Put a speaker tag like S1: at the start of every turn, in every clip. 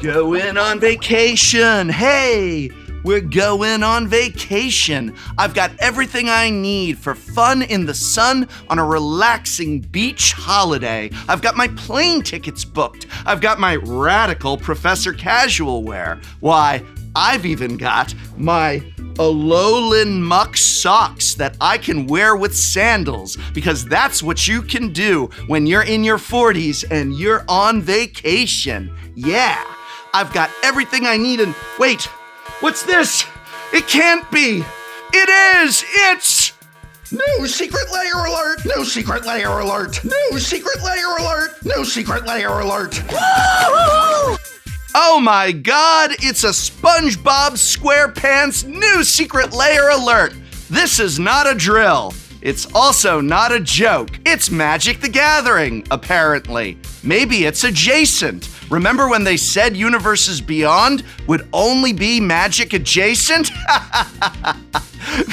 S1: Going on vacation. Hey, we're going on vacation. I've got everything I need for fun in the sun on a relaxing beach holiday. I've got my plane tickets booked. I've got my radical Professor Casual wear. Why, I've even got my Alolan Muck socks that I can wear with sandals, because that's what you can do when you're in your 40s and you're on vacation. Yeah, I've got everything I need and wait, what's this? It can't be. It is. It's
S2: New Secret Lair alert! New Secret Lair alert! New Secret Lair alert! New Secret Lair alert!
S1: Oh my God, it's a SpongeBob SquarePants new Secret Lair alert. This is not a drill. It's also not a joke. It's Magic the Gathering, apparently. Maybe it's adjacent. Remember when they said Universes Beyond would only be Magic adjacent?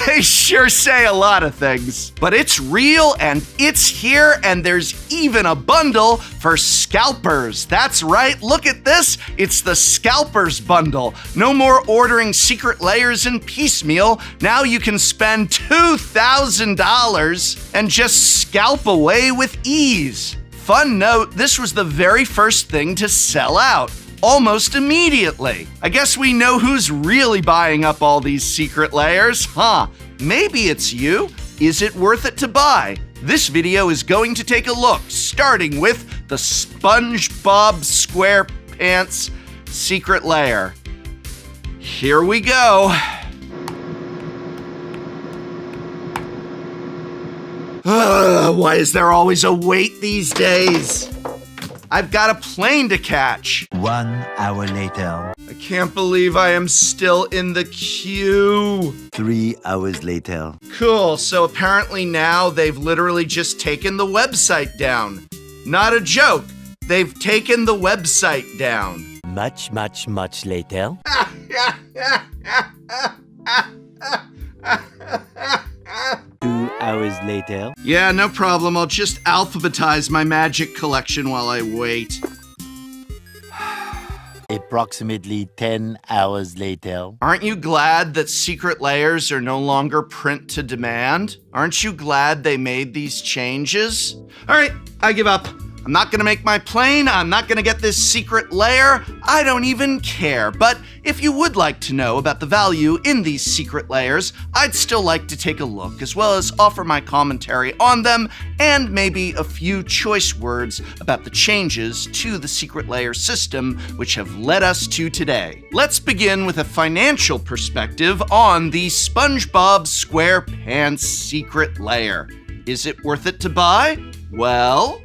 S1: They sure say a lot of things. But it's real and it's here, and there's even a bundle for scalpers. That's right, look at this. It's the Scalpers bundle. No more ordering Secret Lairs in piecemeal. Now you can spend $2,000 and just scalp away with ease. Fun note, this was the very first thing to sell out, almost immediately. I guess we know who's really buying up all these Secret Lairs, huh? Maybe it's you. Is it worth it to buy? This video is going to take a look, starting with the SpongeBob SquarePants Secret Lair. Here we go. Why is there always a wait these days? I've got a plane to catch.
S3: 1 hour later.
S1: I can't believe I am still in the queue.
S3: 3 hours later.
S1: Cool, so apparently now they've literally just taken the website down. Not a joke, they've taken the website down.
S3: Much later. 2 hours later.
S1: Yeah, no problem. I'll just alphabetize my magic collection while I wait.
S3: Approximately 10 hours later.
S1: Aren't you glad that Secret Lairs are no longer print to demand? Aren't you glad they made these changes? All right, I give up. I'm not gonna make my plane, I'm not gonna get this Secret Lair, I don't even care. But if you would like to know about the value in these Secret Lairs, I'd still like to take a look, as well as offer my commentary on them, and maybe a few choice words about the changes to the Secret Lair system, which have led us to today. Let's begin with a financial perspective on the SpongeBob SquarePants Secret Lair. Is it worth it to buy? Well,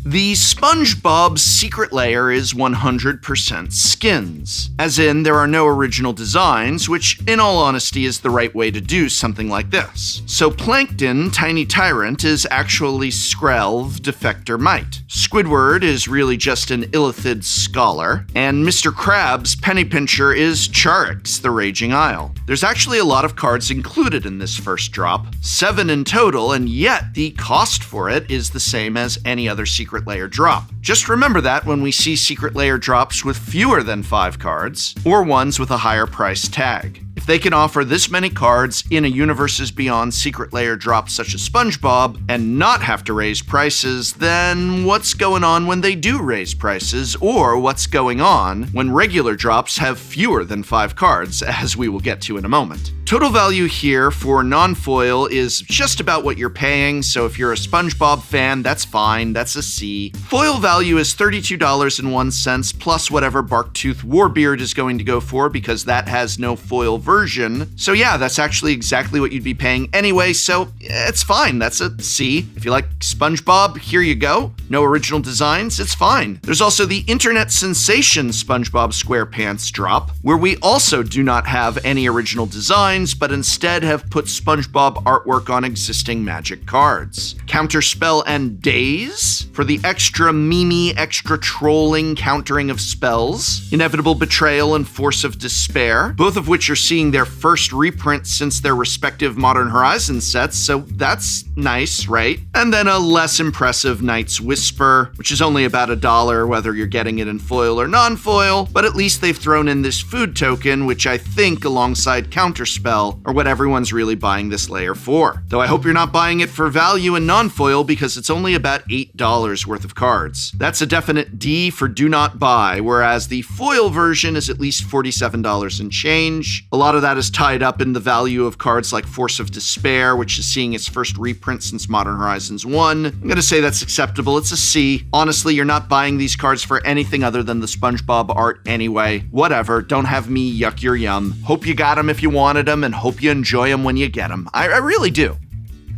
S1: the SpongeBob Secret Lair is 100% skins, as in there are no original designs, which in all honesty is the right way to do something like this. So Plankton, Tiny Tyrant, is actually Skrelv, Defector Mite. Squidward is really just an Illithid Scholar, and Mr. Krabs, Penny Pincher, is Charix, the Raging Isle. There's actually a lot of cards included in this first drop, 7 in total, and yet the cost for it is the same as any other Secret Lair drop. Just remember that when we see Secret Lair drops with fewer than 5 cards, or ones with a higher price tag. If they can offer this many cards in a Universes Beyond Secret Lair drop such as SpongeBob and not have to raise prices, then what's going on when they do raise prices, or what's going on when regular drops have fewer than 5 cards, as we will get to in a moment. Total value here for non-foil is just about what you're paying, so if you're a SpongeBob fan, that's fine, that's a C. Foil value is $32.01 plus whatever Barktooth Warbeard is going to go for, because that has no foil version. So yeah, that's actually exactly what you'd be paying anyway, so it's fine, that's a C. If you like SpongeBob, here you go. No original designs, it's fine. There's also the internet sensation SpongeBob SquarePants drop, where we also do not have any original designs, but instead have put SpongeBob artwork on existing Magic cards. Counterspell and Daze for the extra memey, extra trolling countering of spells. Inevitable Betrayal and Force of Despair, both of which are seeing getting their first reprint since their respective Modern Horizons sets, so that's nice, right? And then a less impressive Knight's Whisper, which is only about $1 whether you're getting it in foil or non-foil, but at least they've thrown in this food token, which I think, alongside Counterspell, are what everyone's really buying this layer for. Though I hope you're not buying it for value in non-foil because it's only about $8 worth of cards. That's a definite D for do not buy, whereas the foil version is at least $47 and change. A lot of that is tied up in the value of cards like Force of Despair, which is seeing its first reprint since Modern Horizons 1. I'm gonna say that's acceptable. It's a C. Honestly, you're not buying these cards for anything other than the SpongeBob art anyway. Whatever, don't have me yuck your yum. Hope you got them if you wanted them, and hope you enjoy them when you get them. I really do.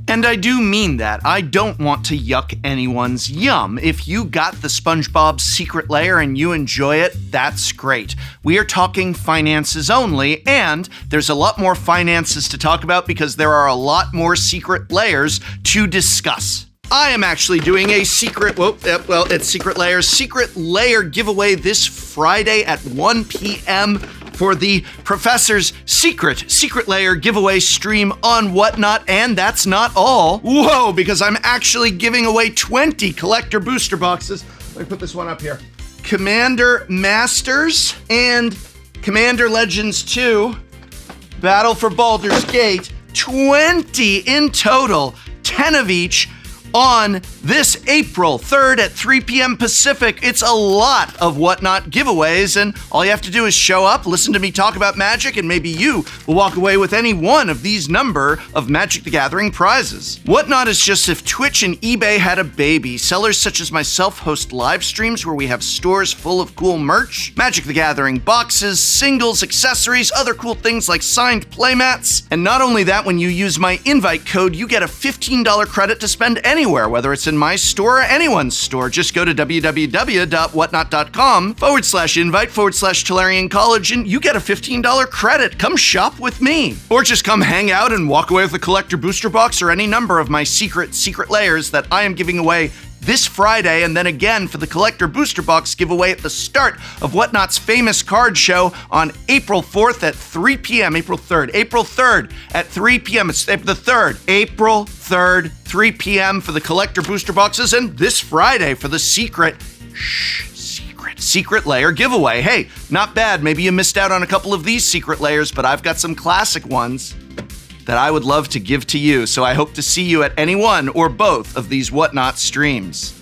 S1: And I do mean that. I don't want to yuck anyone's yum. If you got the SpongeBob Secret Lair and you enjoy it, that's great. We are talking finances only, and there's a lot more finances to talk about because there are a lot more secret layers to discuss. I am actually doing a Secret Lair giveaway this Friday at 1 p.m. for the Professor's Secret Lair giveaway stream on Whatnot, and that's not all. Whoa, because I'm actually giving away 20 collector booster boxes. Let me put this one up here. Commander Masters and Commander Legends 2, Battle for Baldur's Gate, 20 in total, 10 of each, on this April 3rd at 3 p.m. Pacific. It's a lot of Whatnot giveaways, and all you have to do is show up, listen to me talk about Magic, and maybe you will walk away with any one of these number of Magic the Gathering prizes. Whatnot is just if Twitch and eBay had a baby. Sellers such as myself host live streams where we have stores full of cool merch, Magic the Gathering boxes, singles, accessories, other cool things like signed playmats. And not only that, when you use my invite code, you get a $15 credit to spend anywhere, whether it's in my store or anyone's store. Just go to www.whatnot.com/invite/Tolarian College and you get a $15 credit. Come shop with me. Or just come hang out and walk away with a collector booster box or any number of my secret layers that I am giving away this Friday, and then again for the collector booster box giveaway at the start of Whatnot's famous card show on April 4th at 3 p.m. April 3rd at 3 p.m. It's the 3rd. April 3rd, 3 p.m. for the collector booster boxes, and this Friday for the Secret Lair giveaway. Hey, not bad. Maybe you missed out on a couple of these secret layers, but I've got some classic ones that I would love to give to you, so I hope to see you at any one or both of these Whatnot streams.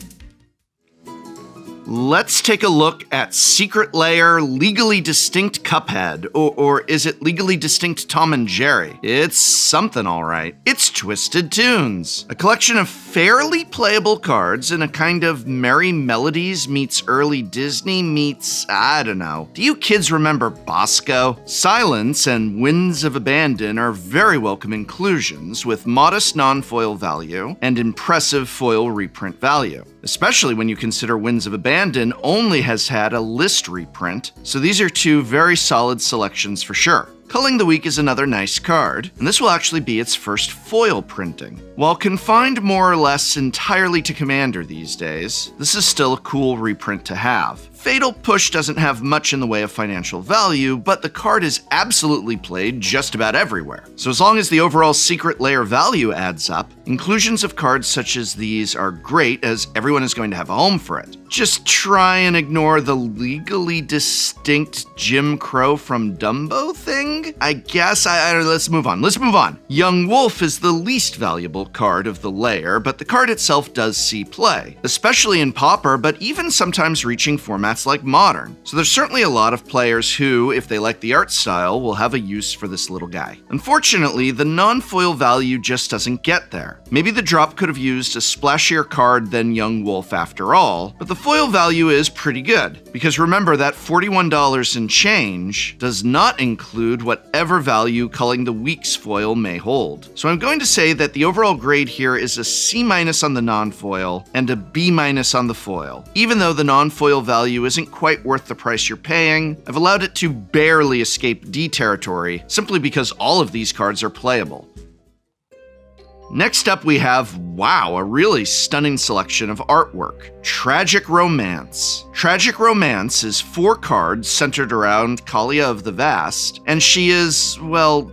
S1: Let's take a look at Secret Lair Legally Distinct Cuphead, or is it Legally Distinct Tom and Jerry? It's something all right. It's Twisted Tunes, a collection of fairly playable cards in a kind of Merry Melodies meets early Disney meets, I don't know. Do you kids remember Bosco? Silence and Winds of Abandon are very welcome inclusions with modest non-foil value and impressive foil reprint value, especially when you consider Winds of Abandon only has had a list reprint, so these are two very solid selections for sure. Culling the Week is another nice card, and this will actually be its first foil printing. While confined more or less entirely to Commander these days, this is still a cool reprint to have. Fatal Push doesn't have much in the way of financial value, but the card is absolutely played just about everywhere. So as long as the overall Secret Lair value adds up, inclusions of cards such as these are great, as everyone is going to have a home for it. Just try and ignore the Legally Distinct Jim Crow from Dumbo thing? I guess, let's move on. Young Wolf is the least valuable card of the layer, but the card itself does see play, especially in Pauper, but even sometimes reaching formats like Modern. So there's certainly a lot of players who, if they like the art style, will have a use for this little guy. Unfortunately, the non-foil value just doesn't get there. Maybe the drop could have used a splashier card than Young Wolf after all, but the foil value is pretty good, because remember that $41 and change does not include whatever value Culling the Week's foil may hold. So I'm going to say that the overall grade here is a C- on the non-foil and a B- on the foil. Even though the non-foil value isn't quite worth the price you're paying, I've allowed it to barely escape D territory, simply because all of these cards are playable. Next up we have wow, a really stunning selection of artwork. Tragic Romance. Tragic Romance is 4 cards centered around Kalia of the Vast, and she is, well,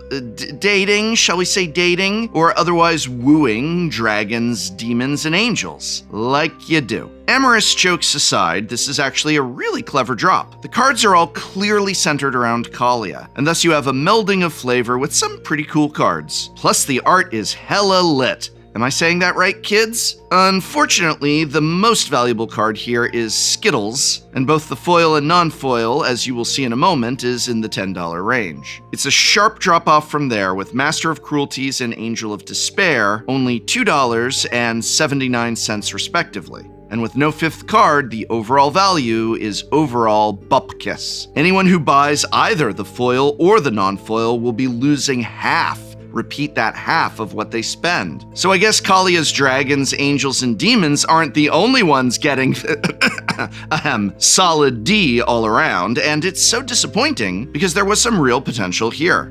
S1: dating, shall we say dating, or otherwise wooing dragons, demons, and angels, like you do. Amorous jokes aside, this is actually a really clever drop. The cards are all clearly centered around Kalia, and thus you have a melding of flavor with some pretty cool cards. Plus the art is hella lit. Am I saying that right, kids? Unfortunately, the most valuable card here is Skittles, and both the foil and non-foil, as you will see in a moment, is in the $10 range. It's a sharp drop-off from there, with Master of Cruelties and Angel of Despair only $2.79 respectively. And with no 5th card, the overall value is overall bupkis. Anyone who buys either the foil or the non-foil will be losing half. Repeat that, half of what they spend. So I guess Kalia's dragons, angels, and demons aren't the only ones getting solid D all around, and it's so disappointing because there was some real potential here.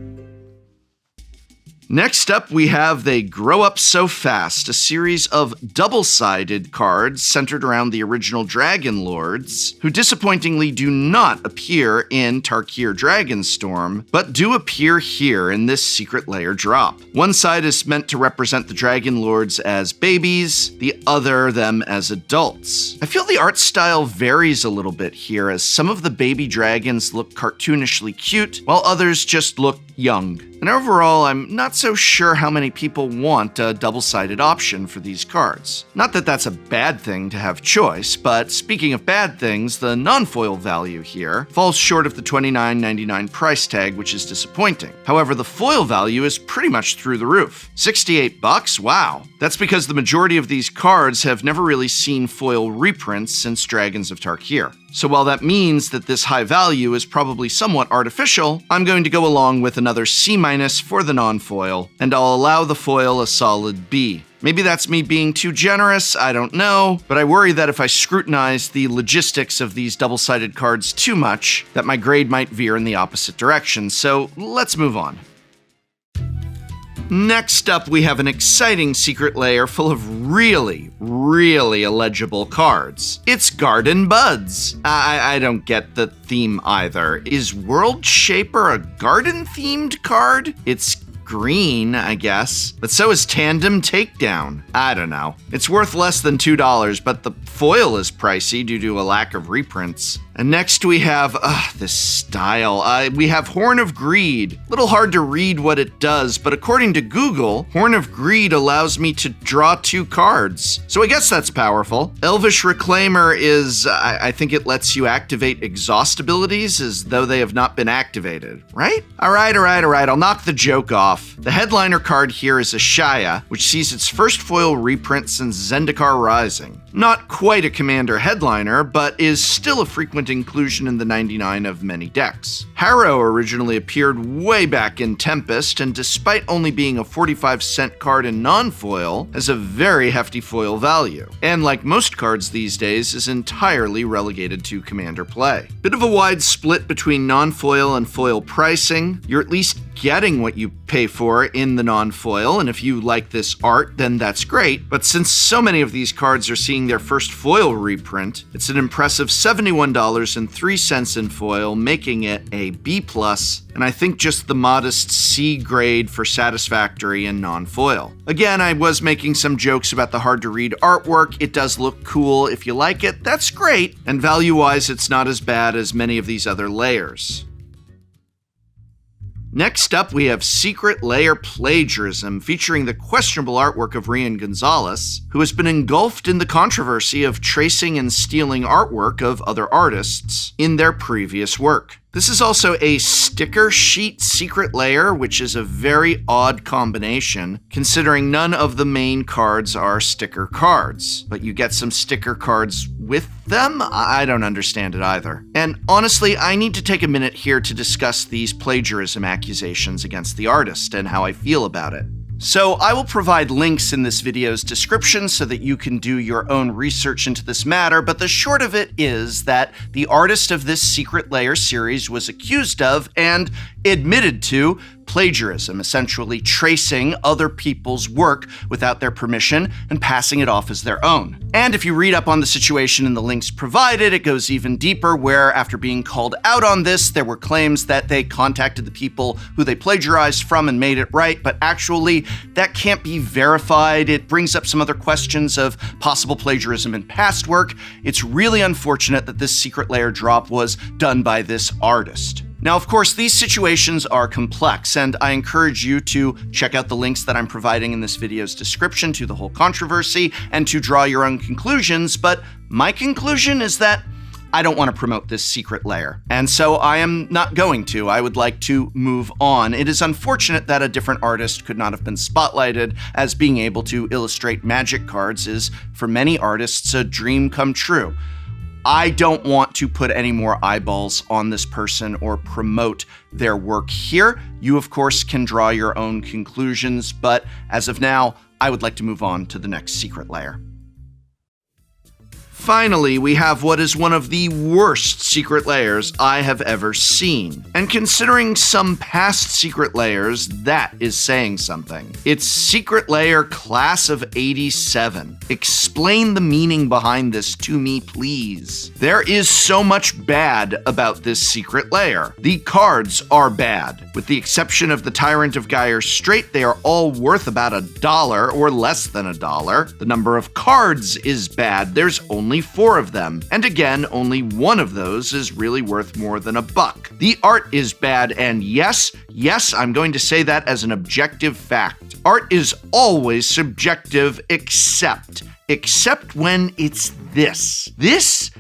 S1: Next up, we have They Grow Up So Fast, a series of double-sided cards centered around the original Dragon Lords, who disappointingly do not appear in Tarkir Dragonstorm, but do appear here in this Secret Lair drop. One side is meant to represent the Dragon Lords as babies, the other them as adults. I feel the art style varies a little bit here, as some of the baby dragons look cartoonishly cute, while others just look young. And overall, I'm not so sure how many people want a double-sided option for these cards. Not that that's a bad thing to have choice, but speaking of bad things, the non-foil value here falls short of the $29.99 price tag, which is disappointing. However, the foil value is pretty much through the roof. $68? Wow. That's because the majority of these cards have never really seen foil reprints since Dragons of Tarkir. So while that means that this high value is probably somewhat artificial, I'm going to go along with another C- for the non-foil, and I'll allow the foil a solid B. Maybe that's me being too generous, I don't know, but I worry that if I scrutinize the logistics of these double-sided cards too much, that my grade might veer in the opposite direction, so let's move on. Next up, we have an exciting Secret Lair full of really illegible cards. It's Garden Buds. I don't get the theme either. Is World Shaper a garden-themed card? It's green, I guess, but so is Tandem Takedown. I don't know. It's worth less than $2, but the foil is pricey due to a lack of reprints. And next we have, this style. We have Horn of Greed. Little hard to read what it does, but according to Google, Horn of Greed allows me to draw 2 cards. So I guess that's powerful. Elvish Reclaimer is, I think it lets you activate exhaust abilities as though they have not been activated, right? All right, I'll knock the joke off. The headliner card here is Ashaya, which sees its first foil reprint since Zendikar Rising. Not quite a Commander headliner, but is still a frequent inclusion in the 99 of many decks. Harrow originally appeared way back in Tempest, and despite only being a 45-cent card in non-foil, has a very hefty foil value. And like most cards these days, is entirely relegated to Commander play. Bit of a wide split between non-foil and foil pricing. You're at least getting what you pay for in the non-foil, and if you like this art, then that's great. But since so many of these cards are seeing their first foil reprint, it's an impressive $71.03 in foil, making it a B+, and I think just the modest C grade for satisfactory in non-foil. Again, I was making some jokes about the hard-to-read artwork. It does look cool. If you like it, that's great, and value-wise, it's not as bad as many of these other layers. Next up, we have Secret Lair Plagiarism, featuring the questionable artwork of Rian Gonzales, who has been engulfed in the controversy of tracing and stealing artwork of other artists in their previous work. This is also a sticker sheet Secret Lair, which is a very odd combination, considering none of the main cards are sticker cards. But you get some sticker cards with them? I don't understand it either. And honestly, I need to take a minute here to discuss these plagiarism accusations against the artist and how I feel about it. So I will provide links in this video's description so that you can do your own research into this matter, but the short of it is that the artist of this Secret Lair series was accused of, and admitted to plagiarism, essentially tracing other people's work without their permission and passing it off as their own. And if you read up on the situation in the links provided, it goes even deeper, where after being called out on this, there were claims that they contacted the people who they plagiarized from and made it right, but actually that can't be verified. It brings up some other questions of possible plagiarism in past work. It's really unfortunate that this Secret Lair drop was done by this artist. Now, of course, these situations are complex, and I encourage you to check out the links that I'm providing in this video's description to the whole controversy and to draw your own conclusions, but my conclusion is that I don't want to promote this Secret Lair, and so I am not going to. I would like to move on. It is unfortunate that a different artist could not have been spotlighted, as being able to illustrate magic cards is, for many artists, a dream come true. I don't want to put any more eyeballs on this person or promote their work here. You, of course, can draw your own conclusions, but as of now, I would like to move on to the next Secret Lair. Finally, we have what is one of the worst Secret Lairs I have ever seen. And considering some past Secret Lairs, that is saying something. It's Secret Lair Class of 87. Explain the meaning behind this to me, please. There is so much bad about this Secret Lair. The cards are bad. With the exception of the Tyrant of Gyre Strait, they are all worth about $1 or less than $1. The number of cards is bad. There's only 4 of them. And again, only one of those is really worth more than $1. The art is bad, and yes, I'm going to say that as an objective fact. Art is always subjective, except when it's this. This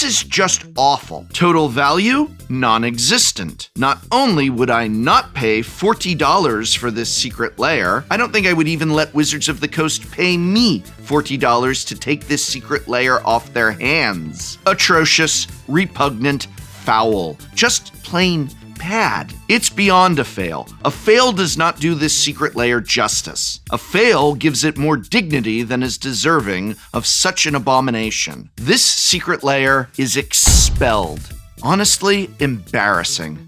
S1: is just awful. Total value? Non-existent. Not only would I not pay $40 for this Secret Lair, I don't think I would even let Wizards of the Coast pay me $40 to take this Secret Lair off their hands. Atrocious, repugnant, foul. Just plain bad. It's beyond a fail. A fail does not do this Secret Lair justice. A fail gives it more dignity than is deserving of such an abomination. This Secret Lair is expelled. Honestly, embarrassing.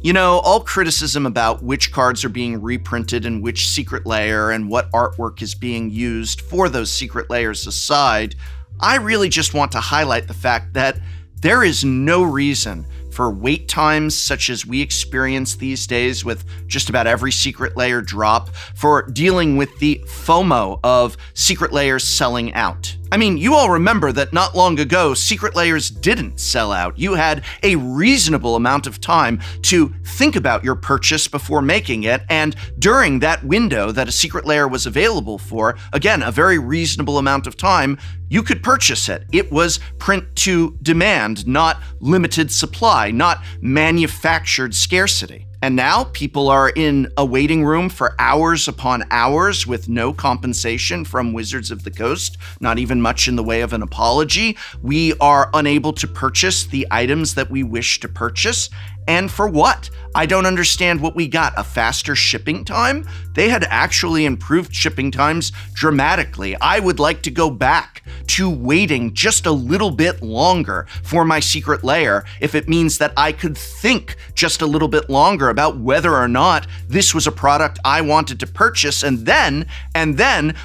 S1: You know, all criticism about which cards are being reprinted in which Secret Lair and what artwork is being used for those Secret Lairs aside, I really just want to highlight the fact that there is no reason for wait times such as we experience these days with just about every Secret Lair drop, for dealing with the FOMO of Secret Lairs selling out. I mean, you all remember that not long ago, Secret Lairs didn't sell out. You had a reasonable amount of time to think about your purchase before making it, and during that window that a Secret Lair was available for, again, a very reasonable amount of time, you could purchase it. It was print to demand, not limited supply, not manufactured scarcity. And now people are in a waiting room for hours upon hours with no compensation from Wizards of the Coast, not even much in the way of an apology. We are unable to purchase the items that we wish to purchase. And for what? I don't understand what we got. A faster shipping time? They had actually improved shipping times dramatically. I would like to go back to waiting just a little bit longer for my Secret Lair if it means that I could think just a little bit longer about whether or not this was a product I wanted to purchase, and then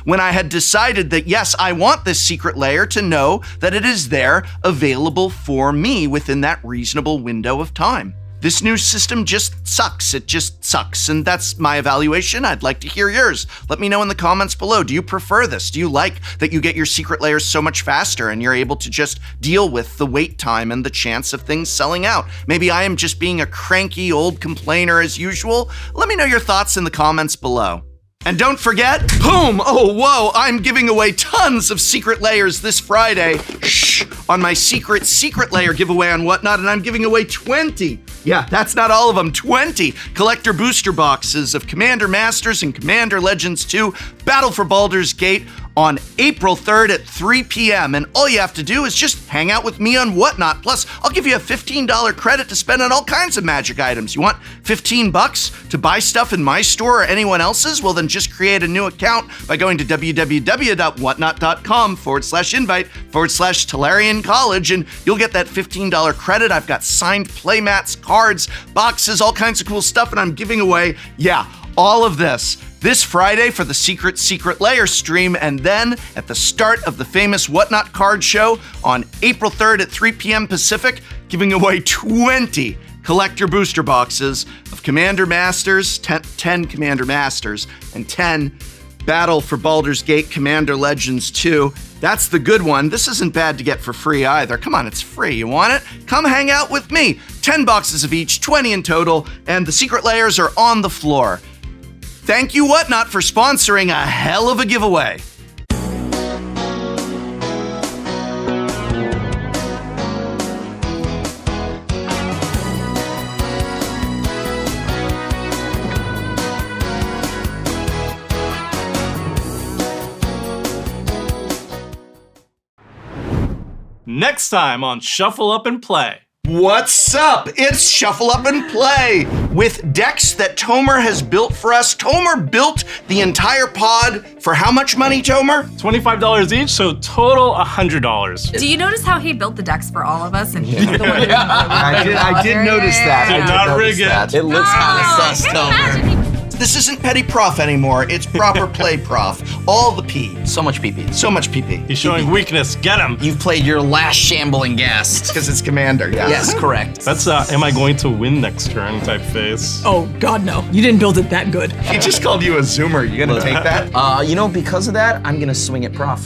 S1: when I had decided that yes, I want this Secret Lair, to know that it is there available for me within that reasonable window of time. This new system just sucks. It just sucks. And that's my evaluation. I'd like to hear yours. Let me know in the comments below. Do you prefer this? Do you like that you get your Secret Lairs so much faster and you're able to just deal with the wait time and the chance of things selling out? Maybe I am just being a cranky old complainer as usual. Let me know your thoughts in the comments below. And don't forget, boom! Oh, whoa! I'm giving away tons of Secret Lairs this Friday. Shh! On my Secret Lair giveaway on Whatnot, and I'm giving away 20. Yeah, that's not all of them. 20 collector booster boxes of Commander Masters and Commander Legends 2 Battle for Baldur's Gate on April 3rd at 3 p.m. And all you have to do is just hang out with me on Whatnot. Plus, I'll give you a $15 credit to spend on all kinds of magic items. You want $15 to buy stuff in my store or anyone else's? Well, then just create a new account by going to www.whatnot.com/invite/Tolarian College, and you'll get that $15 credit. I've got signed playmats, cards, boxes, all kinds of cool stuff, and I'm giving away, all of this Friday for the Secret Lair stream, and then at the start of the famous Whatnot card show on April 3rd at 3 p.m. Pacific, giving away 20 collector booster boxes of Commander Masters, 10 Commander Masters, and 10 Battle for Baldur's Gate Commander Legends 2. That's the good one. This isn't bad to get for free either. Come on, it's free. You want it? Come hang out with me. 10 boxes of each, 20 in total, and the Secret Lairs are on the floor. Thank you, Whatnot, for sponsoring a hell of a giveaway.
S4: Next time on Shuffle Up and Play.
S1: What's up? It's Shuffle Up and Play with decks that Tomer has built for us. Tomer built the entire pod for how much money, Tomer?
S4: $25 each, so total $100.
S5: Do you notice how he built the decks for all of us? And
S6: I did notice that.
S4: Did not rig it.
S6: It looks kind of sus, Tomer.
S1: This isn't petty prof anymore. It's proper play prof. All the P.
S6: So much pee-pee.
S1: So much PP.
S4: He's showing weakness. Get him.
S6: You've played your last shambling guest.
S1: Because it's Commander, yeah.
S6: Yes, correct.
S4: That's am I going to win next turn type face.
S7: Oh, God, no. You didn't build it that good.
S1: He just called you a zoomer. You gonna take that?
S6: Because of that, I'm gonna swing at prof.